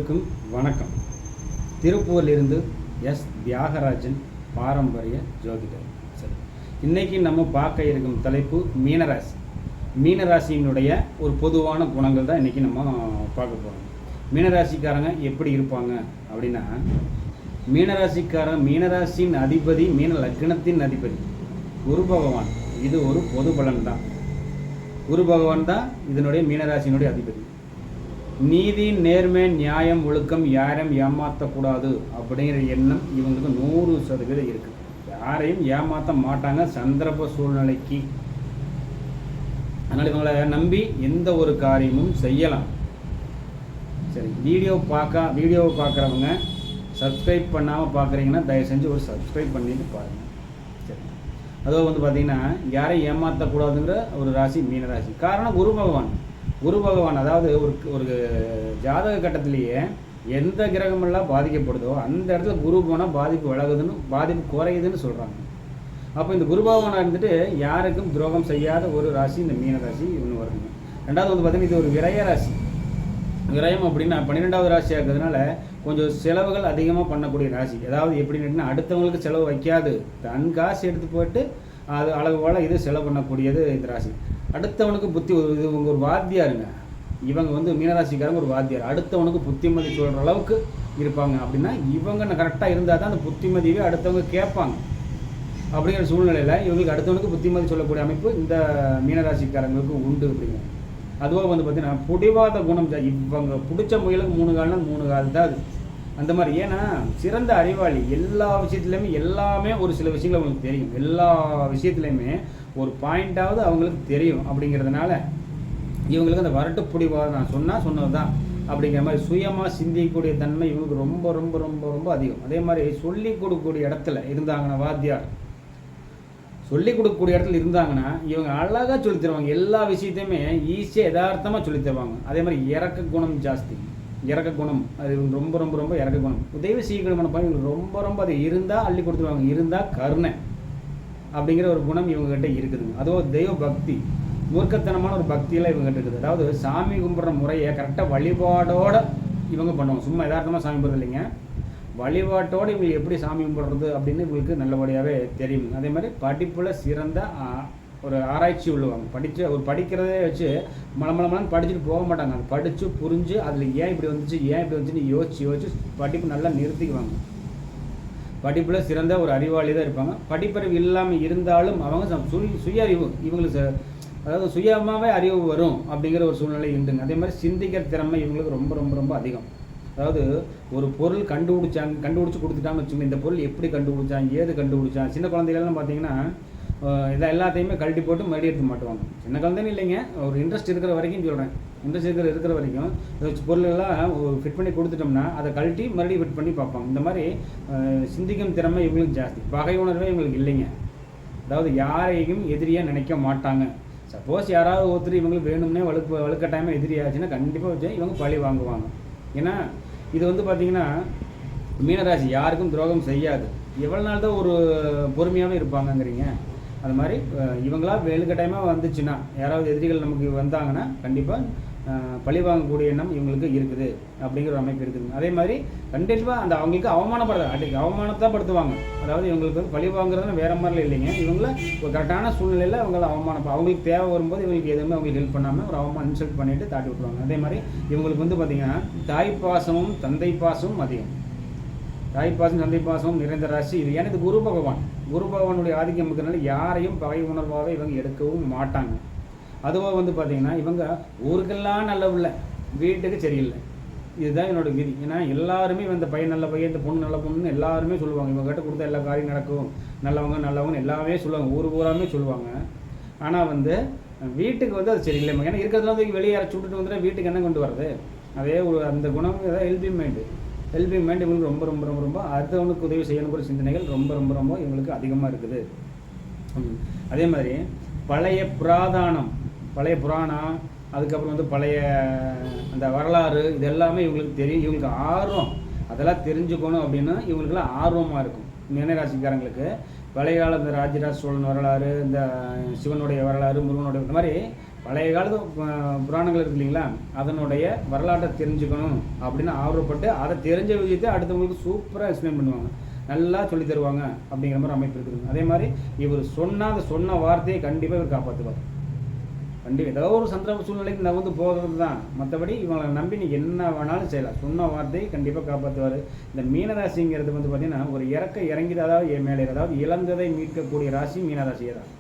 அனைவருக்கும் வணக்கம். திருப்பூரிலிருந்து எஸ் தியாகராஜன், பாரம்பரிய ஜோதிடர். சரி, இன்றைக்கி நம்ம பார்க்க இருக்கும் தலைப்பு மீனராசி. மீனராசியினுடைய ஒரு பொதுவான குணங்கள் தான் இன்றைக்கி நம்ம பார்க்க போகிறோம். மீனராசிக்காரங்க எப்படி இருப்பாங்க அப்படின்னா, மீனராசியின் அதிபதி, மீன லக்னத்தின் அதிபதி குரு பகவான். இது ஒரு பொது பலன் தான். குரு பகவான் தான் இதனுடைய மீனராசியினுடைய அதிபதி. நீதி, நேர்மை, நியாயம், ஒழுக்கம், யாரையும் ஏமாற்றக்கூடாது அப்படிங்கிற எண்ணம் இவங்களுக்கு 100% இருக்குது. யாரையும் ஏமாற்ற மாட்டாங்க சந்தர்ப்ப சூழ்நிலைக்கு. அதனால் இவங்களை நம்பி எந்த ஒரு காரியமும் செய்யலாம். சரி, வீடியோவை பார்க்குறவங்க சப்ஸ்கிரைப் பண்ணாமல் பார்க்குறீங்கன்னா தயவு செஞ்சு ஒரு சப்ஸ்கிரைப் பண்ணிட்டு பாருங்கள். சரி, அதுவும் பார்த்திங்கன்னா யாரையும் ஏமாற்றக்கூடாதுங்கிற ஒரு ராசி மீனராசி. காரணம் குரு பகவான். அதாவது ஒரு ஜாதக கட்டத்திலேயே எந்த கிரகமெல்லாம் பாதிக்கப்படுதோ அந்த இடத்துல குரு போனால் பாதிப்பு குறையுதுன்னு சொல்கிறாங்க. அப்போ இந்த குரு பகவானாக இருந்துட்டு யாருக்கும் துரோகம் செய்யாத ஒரு ராசி இந்த மீனராசி ஒன்று வருதுங்க. ரெண்டாவது பார்த்திங்கன்னா இது ஒரு விரய ராசி. விரயம் அப்படின்னா 12வது ராசியாக இருக்கிறதுனால கொஞ்சம் செலவுகள் அதிகமாக பண்ணக்கூடிய ராசி. அதாவது எப்படின்னா, அடுத்தவங்களுக்கு செலவு வைக்காது, தன் காசு எடுத்து போட்டு அது அளவு போல் இது செலவு பண்ணக்கூடியது இந்த ராசி. அடுத்தவனுக்கு புத்தி, இது இவங்க ஒரு வாத்தியாருங்க. இவங்க மீனராசிக்காரங்க ஒரு வாத்தியார். அடுத்தவனுக்கு புத்திமதி சொல்கிற அளவுக்கு இருப்பாங்க. அப்படின்னா இவங்க கரெக்டாக இருந்தால் தான் அந்த புத்திமதியவே அடுத்தவங்க கேட்பாங்க. அப்படிங்கிற சூழ்நிலையில் இவங்களுக்கு அடுத்தவனுக்கு புத்திமதி சொல்லக்கூடிய அமைப்பு இந்த மீனராசிக்காரங்களுக்கு உண்டு. அப்படிங்க. அதுவாக பார்த்திங்கன்னா பிடிவாத குணம். இவங்க பிடிச்ச முயலுக்கு 3 கால்னா 3 கால் தான் அது. அந்த மாதிரி. ஏன்னா சிறந்த அறிவாளி. எல்லா விஷயத்துலையுமே எல்லாமே ஒரு சில விஷயங்கள் அவங்களுக்கு தெரியும். எல்லா விஷயத்துலையுமே ஒரு பாயிண்டாவது அவங்களுக்கு தெரியும். அப்படிங்கிறதுனால இவங்களுக்கு அந்த வரட்டு பிடிவாதம், நான் சொன்னது தான் அப்படிங்கிற மாதிரி சுயமாக சிந்திக்கக்கூடிய தன்மை இவங்களுக்கு ரொம்ப ரொம்ப ரொம்ப ரொம்ப அதிகம். அதே மாதிரி சொல்லிக் கொடுக்கக்கூடிய இடத்துல இருந்தாங்கன்னா, வாத்தியார் சொல்லிக் கொடுக்கக்கூடிய இடத்துல இருந்தாங்கன்னா இவங்க அழகாக சொல்லித் தருவாங்க. எல்லா விஷயத்தையுமே ஈஸியாக யதார்த்தமாக சொல்லித் தருவாங்க. அதே மாதிரி இறக்க குணம் ஜாஸ்தி. இறக்க குணம் அது ரொம்ப ரொம்ப ரொம்ப இறக்க குணம். உதவி செய்யக்கூடிய பணம் இவங்க ரொம்ப ரொம்ப அது இருந்தால் அள்ளி கொடுத்துருவாங்க. இருந்தால் கருணை அப்படிங்கிற ஒரு குணம் இவங்ககிட்ட இருக்குதுங்க. அதுவும் தெய்வ பக்தி, மூர்க்கத்தனமான ஒரு பக்தியெல்லாம் இவங்ககிட்ட இருக்குது. அதாவது சாமி கும்பிட்ற முறையை கரெக்டாக வழிபாடோடு இவங்க பண்ணுவாங்க. சும்மா யதார்த்தமாக சாமி கும்பிட்றது இல்லைங்க, வழிபாட்டோடு இவங்களுக்கு எப்படி சாமி கும்பிட்றது அப்படின்னு இவங்களுக்கு நல்லபடியாகவே தெரியும். அதே மாதிரி படிப்பில் சிறந்த ஒரு ஆராய்ச்சி உள்ளவங்க. படிக்கிறதே வச்சு மலமலமலன்னு படிச்சுட்டு போக மாட்டாங்க. அது படித்து புரிஞ்சு அதில் ஏன் இப்படி வந்துச்சுன்னு யோசிச்சு படிப்பு நல்லா நிறுத்திக்குவாங்க. படிப்பில் சிறந்த ஒரு அறிவாளி தான் இருப்பாங்க. படிப்பறிவு இல்லாமல் இருந்தாலும் அவங்க சுய அறிவு இவங்களுக்கு, அதாவது சுயமாகவே அறிவு வரும் அப்படிங்கிற ஒரு சூழ்நிலை உண்டுங்க. அதே மாதிரி சிந்திக்கிற திறமை இவங்களுக்கு ரொம்ப ரொம்ப ரொம்ப அதிகம். அதாவது ஒரு பொருள் கண்டுபிடிச்சி கொடுத்துட்டான்னு வச்சுக்கோங்க. இந்த பொருள் எப்படி கண்டுபிடிச்சான், ஏது கண்டுபிடிச்சான். சின்ன குழந்தைகள்லாம் பார்த்தீங்கன்னா எல்லாத்தையுமே கழட்டி போட்டு மறுபடியும் எடுத்து மாட்டுவாங்க. சின்ன குழந்தைன்னு இல்லைங்க, ஒரு இன்ட்ரெஸ்ட் இருக்கிற வரைக்கும் சொல்கிறேன். இன்ட்ரெஸ்ட் இருக்கிற வரைக்கும் பொருளெல்லாம் ஃபிட் பண்ணி கொடுத்துட்டோம்னா அதை கழட்டி மறுபடியும் ஃபிட் பண்ணி பார்ப்பாங்க. இந்த மாதிரி சிந்திக்கும் திறமை இவங்களுக்கு ஜாஸ்தி. பகை உணர்வே இவங்களுக்கு இல்லைங்க. அதாவது யாரையும் எதிரியாக நினைக்க மாட்டாங்க. சப்போஸ் யாராவது ஒருத்தர் இவங்களுக்கு வேணும்னே வலுக்கட்டாயமாக எதிரி ஆச்சுன்னா கண்டிப்பாக வச்சு இவங்க பழி வாங்குவாங்க. ஏன்னா இது பார்த்திங்கன்னா மீனராசி யாருக்கும் துரோகம் செய்யாது. எவ்வளோ நாள் தான் ஒரு பொறுமையாகவே இருப்பாங்கங்கிறீங்க. அது மாதிரி இவங்களா வலுக்கட்டாயமாக வந்துச்சுன்னா, யாராவது எதிரிகள் நமக்கு வந்தாங்கன்னா கண்டிப்பாக பழி வாங்கக்கூடிய எண்ணம் இவங்களுக்கு இருக்குது அப்படிங்கிற ஒரு அமைப்பு இருக்குதுங்க. அதே மாதிரி கண்டிப்பாக அந்த அவங்களுக்கு அவமானத்தை படுத்துவாங்க. அதாவது இவங்களுக்கு பழி வாங்குறதுன்னு வேறு மாதிரிலாம் இல்லைங்க. இவங்கள ஒரு கரெக்டான சூழ்நிலையில் அவங்கள அவங்களுக்கு தேவை வரும்போது இவங்களுக்கு எதுவுமே அவங்களுக்கு ஹெல்ப் பண்ணாமல் ஒரு இன்சல்ட் பண்ணிவிட்டு தாட்டி விட்ருவாங்க. அதே மாதிரி இவங்களுக்கு பார்த்திங்கன்னா தாய் பாசமும் தந்தை பாசமும் அதிகம். தாய் பாசம் தந்தை பாசமும் நிறைந்த ராசி இது. ஏன்னா இது குரு பகவானுடைய ஆதிக்கம் இருக்கிறதுனால யாரையும் பகை உணர்வாகவே இவங்க எடுக்கவும் மாட்டாங்க. அதுவாக பார்த்திங்கன்னா இவங்க ஊருக்கெல்லாம் நல்ல உள்ள, வீட்டுக்கு சரியில்லை. இதுதான் என்னோட விதி. ஏன்னா எல்லாருமே இந்த பையன் நல்ல பையன், இந்த பொண்ணு நல்ல பொண்ணுன்னு எல்லாருமே சொல்லுவாங்க. இவங்க கிட்ட கொடுத்தா எல்லா காரியம் நடக்கும், நல்லவங்க எல்லாமே சொல்லுவாங்க, ஊராமே சொல்லுவாங்க. ஆனால் வீட்டுக்கு அது சரியில்லை. ஏன்னா இருக்கிறதுலாம் வெளியே அரைச்சி விட்டுட்டு வந்துட்டு வீட்டுக்கு என்ன கொண்டு வர்றது? அதே அந்த குணம் ஏதாவது ஹெல்பிங் மைண்ட் இவங்களுக்கு ரொம்ப ரொம்ப ரொம்ப ரொம்ப அடுத்தவனுக்கு உதவி செய்யணுங்கிற சிந்தனைகள் ரொம்ப ரொம்ப ரொம்ப இவங்களுக்கு அதிகமாக இருக்குது. அதே மாதிரி பழைய புராணம், அதுக்கப்புறம் பழைய அந்த வரலாறு, இது எல்லாமே இவங்களுக்கு தெரியும். இவங்களுக்கு ஆர்வம், அதெல்லாம் தெரிஞ்சுக்கணும் அப்படின்னு இவங்களுக்குலாம் ஆர்வமாக இருக்கும். மீனராசிக்காரங்களுக்கு பழைய கால இந்த ராஜராஜ சோழன் வரலாறு, இந்த சிவனுடைய வரலாறு, முருகனுடைய, இந்த மாதிரி பழைய காலத்து புராணங்கள் இருக்கு இல்லைங்களா, அதனுடைய வரலாற்றை தெரிஞ்சுக்கணும் அப்படின்னு ஆர்வப்பட்டு அதை தெரிஞ்ச விஷயத்தை அடுத்தவங்களுக்கு சூப்பராக எக்ஸ்பிளைன் பண்ணுவாங்க, நல்லா சொல்லி தருவாங்க அப்படிங்கிற மாதிரி அமைப்பு இருக்குதுங்க. அதே மாதிரி இவர் அந்த சொன்ன வார்த்தையை கண்டிப்பாக இவர் காப்பாற்றுவார். கண்டிப்பாக ஏதோ ஒரு சந்தர்ப்ப சூழ்நிலைக்கு நகர்ந்து போகிறது தான், மற்றபடி இவங்களை நம்பி நீங்கள் என்ன வேணாலும் செய்யலாம். சொன்ன வார்த்தையை கண்டிப்பாக காப்பாற்றுவார். இந்த மீனராசிங்கிறது வந்து பார்த்திங்கன்னா ஒரு இறங்கிது, அதாவது மேலே அதாவது இழந்ததை மீட்கக்கூடிய ராசி மீனராசியே தான்.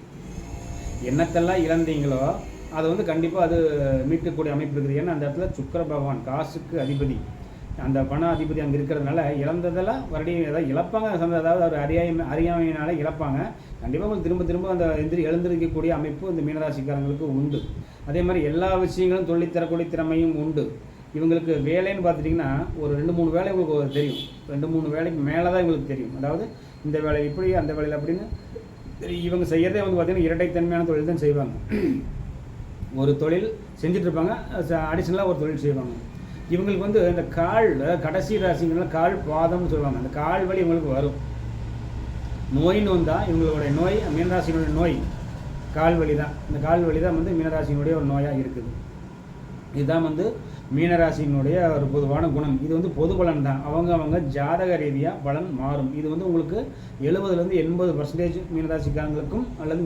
என்னத்தெல்லாம் இழந்தீங்களோ அதை வந்து கண்டிப்பாக அது மீட்கக்கூடிய அமைப்பு இருக்குது. ஏன்னா அந்த இடத்துல சுக்கிர பகவான் காசுக்கு அதிபதி, அந்த பண அதிபதி அங்கே இருக்கிறதுனால இழந்ததெல்லாம் மறுபடியும் ஏதாவது இழப்பாங்க. அதாவது ஒரு அறியாமையினால இழப்பாங்க. கண்டிப்பாக உங்களுக்கு திரும்ப திரும்ப அந்த எழுந்திருக்கக்கூடிய அமைப்பு இந்த மீனராசிக்காரங்களுக்கு உண்டு. அதே மாதிரி எல்லா விஷயங்களும் சொல்லித்தரக்கூடிய திறமையும் உண்டு. இவங்களுக்கு வேலைன்னு பார்த்துட்டிங்கன்னா ஒரு 2-3 வேலை உங்களுக்கு தெரியும். 2-3 வேலைக்கு மேலே தான் இவங்களுக்கு தெரியும். அதாவது இந்த வேலை இப்படி, அந்த வேலையில் அப்படின்னு இவங்க செய்கிறதே வந்து பார்த்திங்கன்னா இரட்டைத்தன்மையான தொழில் தான் செய்வாங்க. ஒரு தொழில் செஞ்சிட்ருப்பாங்க, அடிஷ்னலாக ஒரு தொழில் செய்வாங்க. இவங்களுக்கு வந்து இந்த கடைசி ராசிங்கள்லாம் கால் பாதம்னு சொல்லுவாங்க. அந்த கால் வலி இவங்களுக்கு வரும். நோயின்னு வந்தால் இவங்களுடைய நோய், மீனராசினுடைய நோய் கால் வலி தான். இந்த கால் வலி தான் வந்து மீனராசினுடைய ஒரு நோயாக இருக்குது. இதுதான் வந்து மீனராசினுடைய ஒரு பொதுவான குணம். இது வந்து பொது பலன் தான். அவங்க ஜாதக ரீதியாக பலன் மாறும். இது வந்து உங்களுக்கு 70% 80% மீனராசிக்காரங்களுக்கும் அல்லது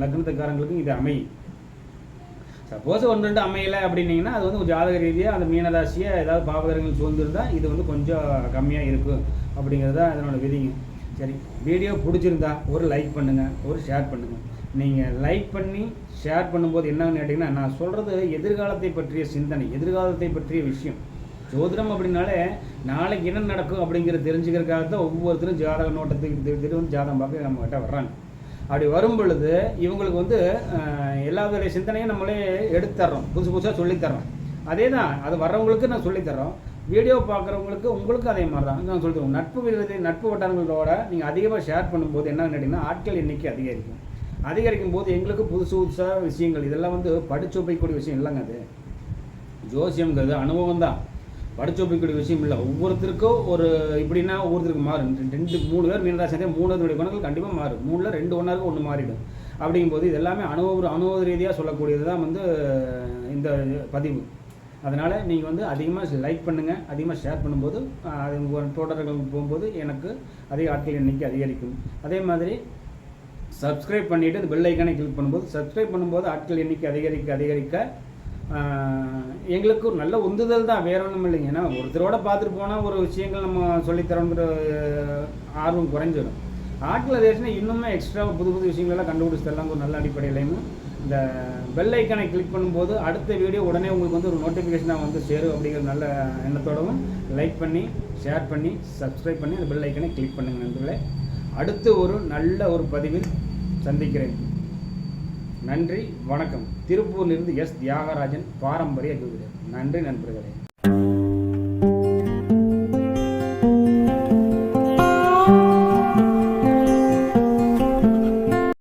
லக்னத்துக்காரங்களுக்கும் இது அமையும். சப்போஸ் 1-2 அமையலை அப்படின்னீங்கன்னா அது வந்து ஜாதக ரீதியாக அந்த மீனராசியை ஏதாவது பாவகரங்கள் சூழ்ந்துருந்தால் இது வந்து கொஞ்சம் கம்மியாக இருக்கும் அப்படிங்கிறது தான் அதனோட விதிங்க. சரி, வீடியோ பிடிச்சிருந்தா ஒரு லைக் பண்ணுங்கள், ஒரு ஷேர் பண்ணுங்கள். நீங்கள் லைக் பண்ணி ஷேர் பண்ணும்போது என்னன்னு கேட்டிங்கன்னா, நான் சொல்கிறது எதிர்காலத்தை பற்றிய சிந்தனை, எதிர்காலத்தை பற்றிய விஷயம். ஜோதிடம் அப்படின்னாலே நாளைக்கு என்ன நடக்கும் அப்படிங்கிறத தெரிஞ்சுக்கிறதுக்காக தான் ஒவ்வொருத்தரும் ஜாதக நோட்டத்துக்கு வந்து ஜாதகம் பார்க்க நம்மகிட்ட வர்றாங்க. அப்படி வரும் பொழுது இவங்களுக்கு வந்து எல்லா வித சிந்தனையும் நம்மளே எடுத்துத்தர்றோம், புதுசாக சொல்லித்தர்றோம். அதே தான் அது வர்றவங்களுக்கு நான் சொல்லித்தர்றோம். வீடியோ பார்க்குறவங்களுக்கு உங்களுக்கு அதே மாதிரி தான் நான் சொல்லித்தரோம். நட்பு வட்டாரங்களோட நீங்கள் அதிகமாக ஷேர் பண்ணும்போது என்னன்னு கேட்டிங்கன்னா ஆட்கள் எண்ணிக்கை அதிகரிக்கும் போது எங்களுக்கு புதுசாக விஷயங்கள் இதெல்லாம் வந்து படிச்சு வைக்கக்கூடிய விஷயம் இல்லைங்க. அது ஜோசியம்ங்கிறது அனுபவம் தான், படிச்சு வைக்கக்கூடிய விஷயம் இல்லை. ஒவ்வொருத்தருக்கும் ஒரு இப்படின்னா ஒவ்வொருத்தருக்கு மாறும். 2-3 பேர் மீனராசி 3 குணங்கள் கண்டிப்பாக மாறும். 3ல் 2 ஒன்றாருக்கு 1 மாறிடும். அப்படிங்கும்போது இது எல்லாமே அனுபவ ரீதியாக சொல்லக்கூடியது தான் வந்து இந்த பதிவு. அதனால் நீங்கள் வந்து அதிகமாக லைக் பண்ணுங்கள், அதிகமாக ஷேர் பண்ணும்போது அது உங்கள் தோட்டர்களுக்கு போகும்போது எனக்கு அதிக ஆட்கள் எண்ணிக்கை அதிகரிக்கும். அதே மாதிரி சப்ஸ்கிரைப் பண்ணிவிட்டு அந்த பெல் ஐக்கானை கிளிக் பண்ணும்போது ஆட்கள் எண்ணிக்கை அதிகரிக்க எங்களுக்கு ஒரு நல்ல உந்துதல் தான், வேற ஒன்றும் இல்லைங்க. ஏன்னா ஒருத்தரோட பார்த்துட்டு போனால் ஒரு விஷயங்கள் நம்ம சொல்லித்தரோங்கிற ஆர்வம் குறைஞ்சிடும். ஆட்கள் அதிகரிச்சுன்னா இன்னுமே எக்ஸ்ட்ரா புது விஷயங்களெல்லாம் கண்டுபிடிச்சி தரலாம் ஒரு நல்ல அடிப்படையிலையும். இந்த பெல் ஐக்கானை கிளிக் பண்ணும்போது அடுத்த வீடியோ உடனே உங்களுக்கு வந்து ஒரு நோட்டிஃபிகேஷனாக வந்து சேரும் அப்படிங்கிற நல்ல எண்ணத்தோடவும் லைக் பண்ணி ஷேர் பண்ணி சப்ஸ்கிரைப் பண்ணி அந்த பெல் ஐக்கானை கிளிக் பண்ணுங்கள் நண்பர்களே. அடுத்து ஒரு நல்ல ஒரு பதிவில் சந்திக்கிறேன். நன்றி, வணக்கம். திருப்பூரிலிருந்து எஸ். தியாகராஜன், பாரம்பரிய ஜோதிடர். நன்றி நண்பர்களே.